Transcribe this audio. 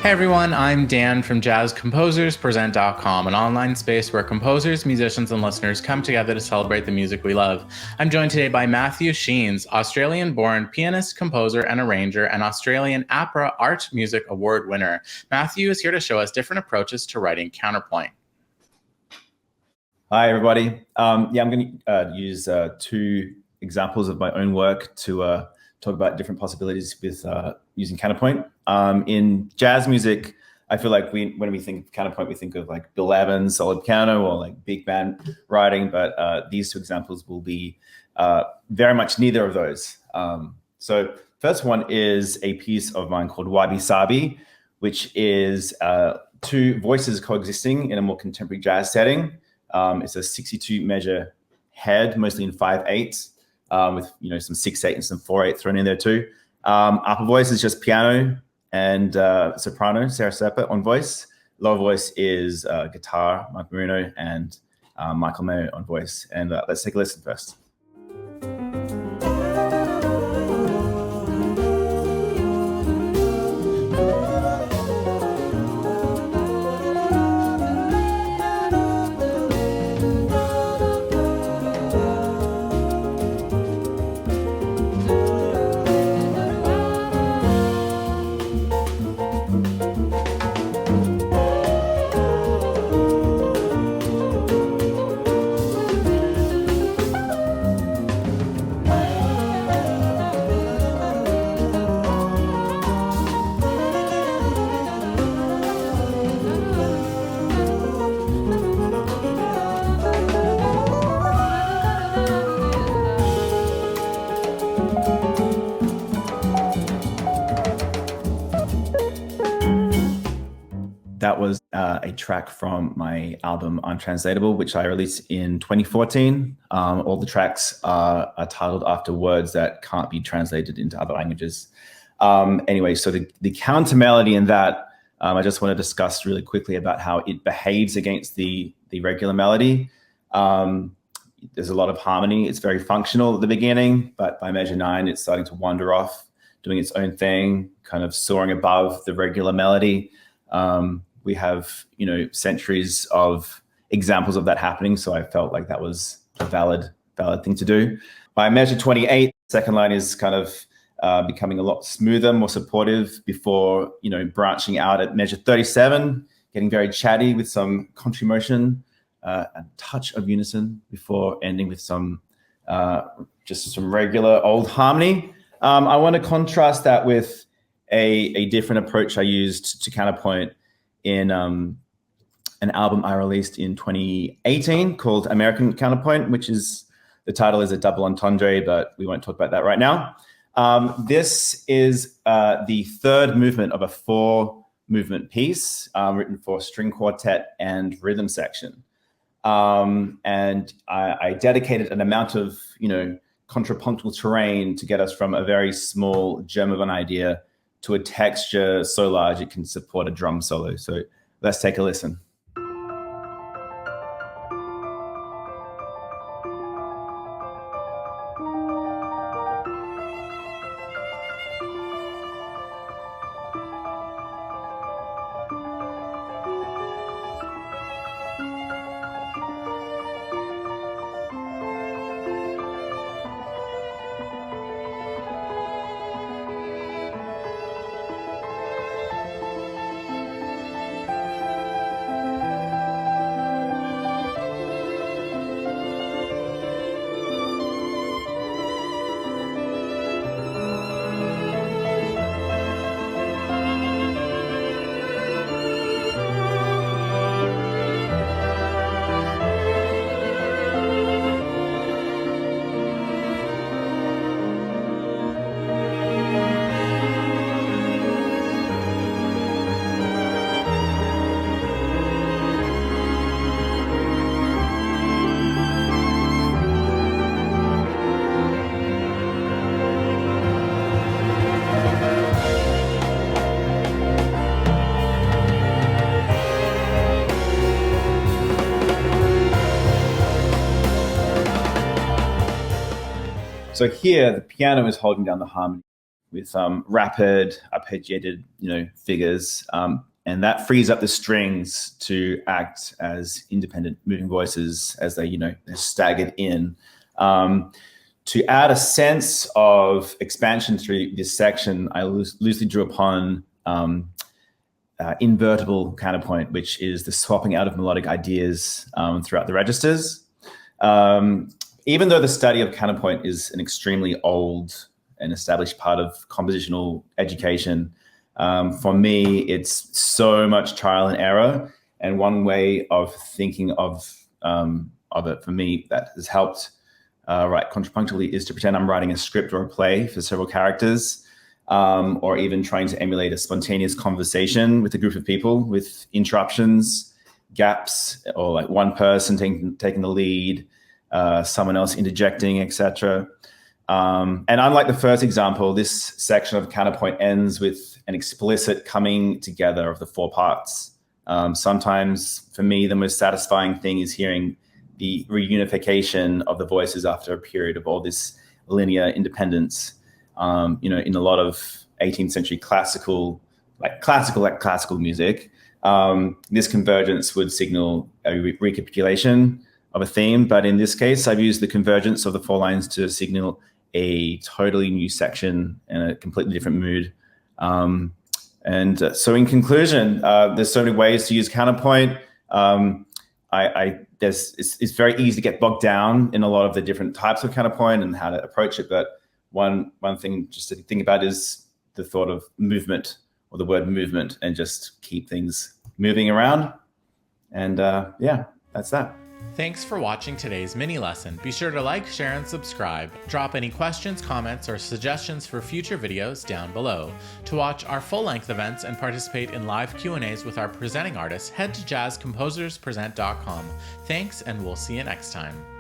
Hey everyone, I'm Dan from JazzComposersPresent.com, an online space where composers, musicians, and listeners come together to celebrate the music we love. I'm joined today by Matthew Sheens, Australian-born pianist, composer, and arranger, and Australian APRA Art Music Award winner. Matthew is here to show us different approaches to writing counterpoint. Hi everybody. I'm going to use two examples of my own work to talk about different possibilities with using counterpoint. In jazz music, I feel like when we think of counterpoint, we think of like Bill Evans, solid piano, or like big band writing, but these two examples will be very much neither of those. So first one is a piece of mine called Wabi Sabi, which is two voices coexisting in a more contemporary jazz setting. It's a 62 measure head, mostly in 5/8, with some 6/8 and some 4/8 thrown in there too. Upper voice is just piano and soprano, Sarah Seppa on voice. Lower voice is guitar, Mike Marino, and Michael Mayo on voice. And let's take a listen first. That was a track from my album Untranslatable, which I released in 2014. All the tracks are titled after words that can't be translated into other languages. Anyway, so the counter melody in that, I just want to discuss really quickly about how it behaves against the regular melody. There's a lot of harmony. It's very functional at the beginning, but by measure 9, it's starting to wander off, doing its own thing, kind of soaring above the regular melody. We have, centuries of examples of that happening. So I felt like that was a valid thing to do. By measure 28, the second line is kind of becoming a lot smoother, more supportive before, branching out at measure 37, getting very chatty with some contramotion, a touch of unison before ending with just some regular old harmony. I want to contrast that with a different approach I used to counterpoint in an album I released in 2018 called American Counterpoint, which is, the title is a double entendre, but we won't talk about that right now. This is the third movement of a 4-movement piece written for string quartet and rhythm section. And I dedicated an amount of, contrapuntal terrain to get us from a very small gem of an idea to a texture so large it can support a drum solo. So let's take a listen. So here, the piano is holding down the harmony. with rapid, arpeggiated, figures. And that frees up the strings to act as independent moving voices as they, they're staggered in. To add a sense of expansion through this section, I loosely drew upon invertible counterpoint, which is the swapping out of melodic ideas throughout the registers. Even though the study of counterpoint is an extremely old and established part of compositional education, for me, it's so much trial and error. And one way of thinking of it for me that has helped write contrapunctually is to pretend I'm writing a script or a play for several characters, or even trying to emulate a spontaneous conversation with a group of people with interruptions, gaps, or like one person taking the lead, someone else interjecting, etc. And unlike the first example, this section of counterpoint ends with an explicit coming together of the four parts. Sometimes, for me, the most satisfying thing is hearing the reunification of the voices after a period of all this linear independence. In a lot of 18th century classical music, this convergence would signal a recapitulation of a theme. But in this case, I've used the convergence of the four lines to signal a totally new section and a completely different mood. So in conclusion, there's so many ways to use counterpoint. It's very easy to get bogged down in a lot of the different types of counterpoint and how to approach it. But one thing just to think about is the thought of movement, or the word movement, and just keep things moving around. And that's that. Thanks for watching today's mini lesson. Be sure to like, share, and subscribe. Drop any questions, comments, or suggestions for future videos down below. To watch our full-length events and participate in live Q&As with our presenting artists, head to jazzcomposerspresent.com. Thanks, and we'll see you next time.